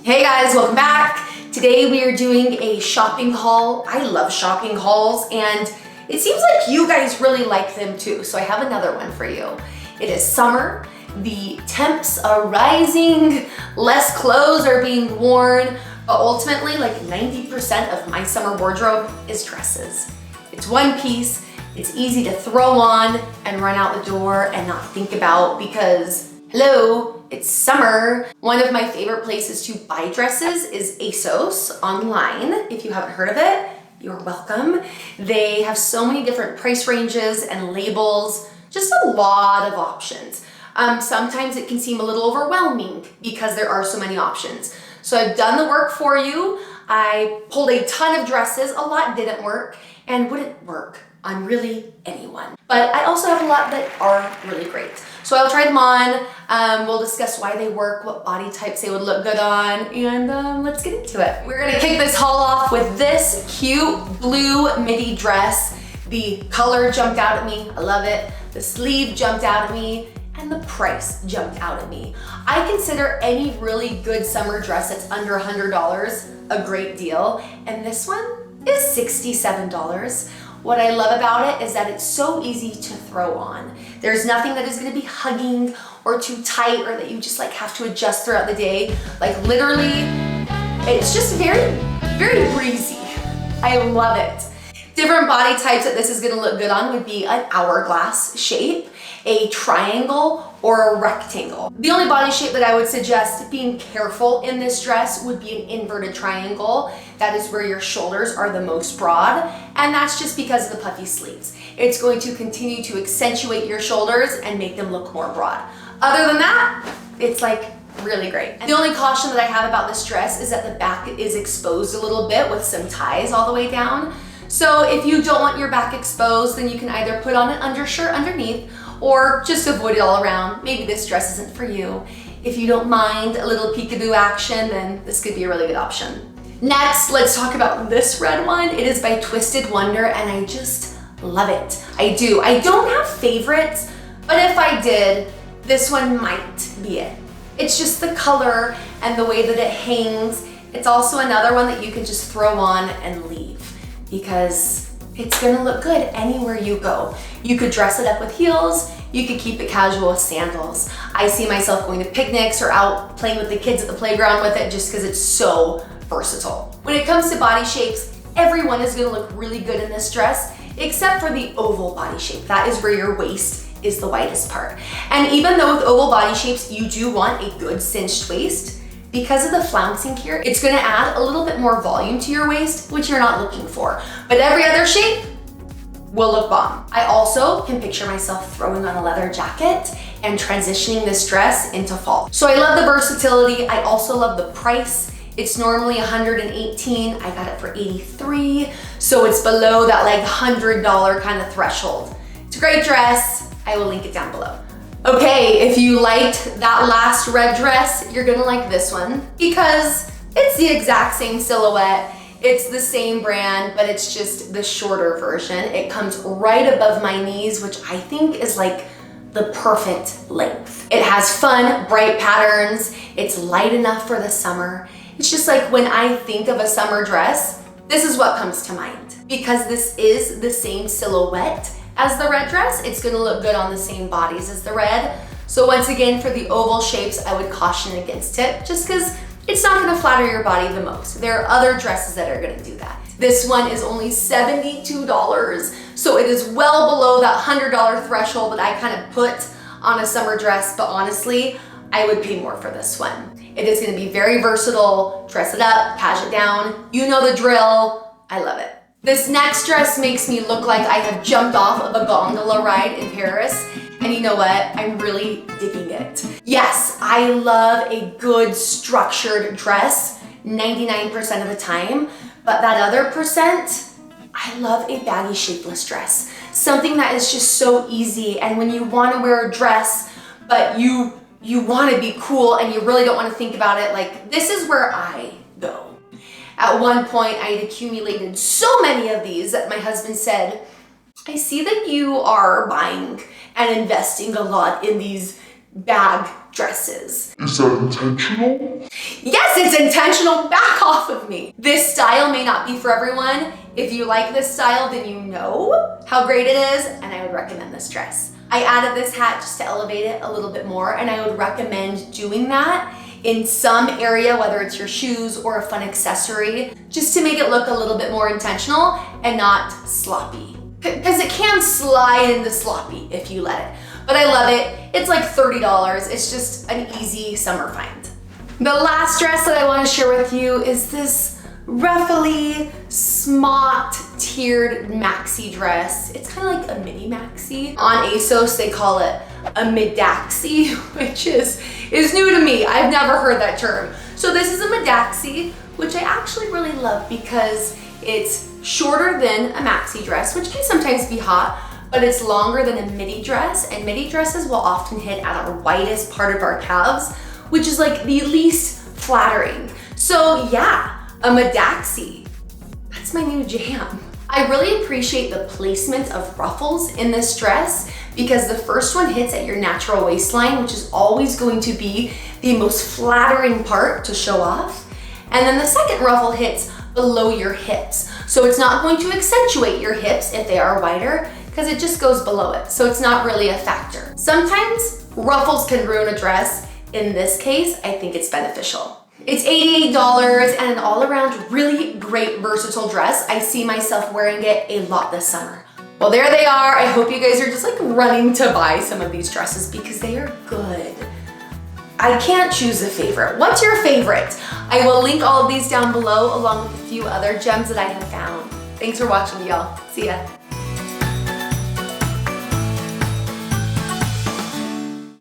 Hey guys, welcome back. Today we are doing a shopping haul. I love shopping hauls and it seems like you guys really like them too. So I have another one for you. It is summer. The temps are rising, less clothes are being worn, but ultimately like 90% of my summer wardrobe is dresses. It's one piece, it's easy to throw on and run out the door and not think about because, hello, it's summer. One of my favorite places to buy dresses is ASOS online. If you haven't heard of it, you're welcome. They have so many different price ranges and labels, just a lot of options. Sometimes it can seem a little overwhelming because there are so many options. So I've done the work for you. I pulled a ton of dresses, a lot didn't work and wouldn't work on really anyone. But I also have a lot that are really great. So I'll try them on, we'll discuss why they work, what body types they would look good on, and let's get into it. We're gonna kick this haul off with this cute blue midi dress. The color jumped out at me, I love it. The sleeve jumped out at me, and the price jumped out at me. I consider any really good summer dress that's under $100 a great deal, and this one is $67. What I love about it is that it's so easy to throw on. There's nothing that is gonna be hugging or too tight or that you just like have to adjust throughout the day. Like literally, it's just very, very breezy. I love it. Different body types that this is gonna look good on would be an hourglass shape, a triangle, or a rectangle. The only body shape that I would suggest being careful in this dress would be an inverted triangle. That is where your shoulders are the most broad, and that's just because of the puffy sleeves. It's going to continue to accentuate your shoulders and make them look more broad. Other than that, it's like really great. And the only caution that I have about this dress is that the back is exposed a little bit with some ties all the way down. So if you don't want your back exposed, then you can either put on an undershirt underneath or just avoid it all around. Maybe this dress isn't for you. If you don't mind a little peekaboo action, then this could be a really good option. Next, let's talk about this red one. It is by Twisted Wonder and I just love it. I do. I don't have favorites, but if I did, this one might be it. It's just the color and the way that it hangs. It's also another one that you can just throw on and leave because it's gonna look good anywhere you go. You could dress it up with heels, you could keep it casual with sandals. I see myself going to picnics or out playing with the kids at the playground with it just because it's so versatile. When it comes to body shapes, everyone is gonna look really good in this dress, except for the oval body shape. That is where your waist is the widest part. And even though with oval body shapes, you do want a good cinched waist, because of the flouncing here, it's gonna add a little bit more volume to your waist, which you're not looking for. But every other shape will look bomb. I also can picture myself throwing on a leather jacket and transitioning this dress into fall. So I love the versatility. I also love the price. It's normally $118. I got it for $83. So it's below that like $100 kind of threshold. It's a great dress. I will link it down below. Okay, if you liked that last red dress, you're gonna like this one because it's the exact same silhouette. It's the same brand, but it's just the shorter version. It comes right above my knees, which I think is like the perfect length. It has fun, bright patterns. It's light enough for the summer. It's just like when I think of a summer dress, this is what comes to mind. Because this is the same silhouette as the red dress, it's gonna look good on the same bodies as the red. So once again, for the oval shapes, I would caution against it just because it's not gonna flatter your body the most. There are other dresses that are gonna do that. This one is only $72, so it is well below that $100 threshold that I kind of put on a summer dress, but honestly, I would pay more for this one. It is gonna be very versatile, dress it up, cash it down, you know the drill, I love it. This next dress makes me look like I have jumped off of a gondola ride in Paris. And you know what? I'm really digging it. Yes, I love a good structured dress 99% of the time, but that other percent, I love a baggy shapeless dress. Something that is just so easy, and when you wanna wear a dress, but you wanna be cool and you really don't wanna think about it, like this is where I go. At one point, I had accumulated so many of these that my husband said, I see that you are buying and investing a lot in these bag dresses. Is that intentional? Yes, it's intentional, back off of me. This style may not be for everyone. If you like this style, then you know how great it is, and I would recommend this dress. I added this hat just to elevate it a little bit more, and I would recommend doing that in some area, whether it's your shoes or a fun accessory, just to make it look a little bit more intentional and not sloppy. Because it can slide into sloppy if you let it. But I love it. It's like $30. It's just an easy summer find. The last dress that I want to share with you is this ruffly, smocked, tiered maxi dress. It's kind of like a mini maxi. On ASOS, they call it a midaxi, which is new to me. I've never heard that term. So this is a midaxi, which I actually really love because it's shorter than a maxi dress, which can sometimes be hot, but it's longer than a midi dress, and midi dresses will often hit at our widest part of our calves, which is like the least flattering. So yeah, a midaxi, that's my new jam. I really appreciate the placement of ruffles in this dress because the first one hits at your natural waistline, which is always going to be the most flattering part to show off. And then the second ruffle hits below your hips. So it's not going to accentuate your hips if they are wider because it just goes below it. So it's not really a factor. Sometimes ruffles can ruin a dress. In this case, I think it's beneficial. It's $88 and an all-around really great versatile dress. I see myself wearing it a lot this summer. Well, there they are. I hope you guys are just like running to buy some of these dresses because they are good. I can't choose a favorite. What's your favorite? I will link all of these down below along with a few other gems that I have found. Thanks for watching, y'all. See ya.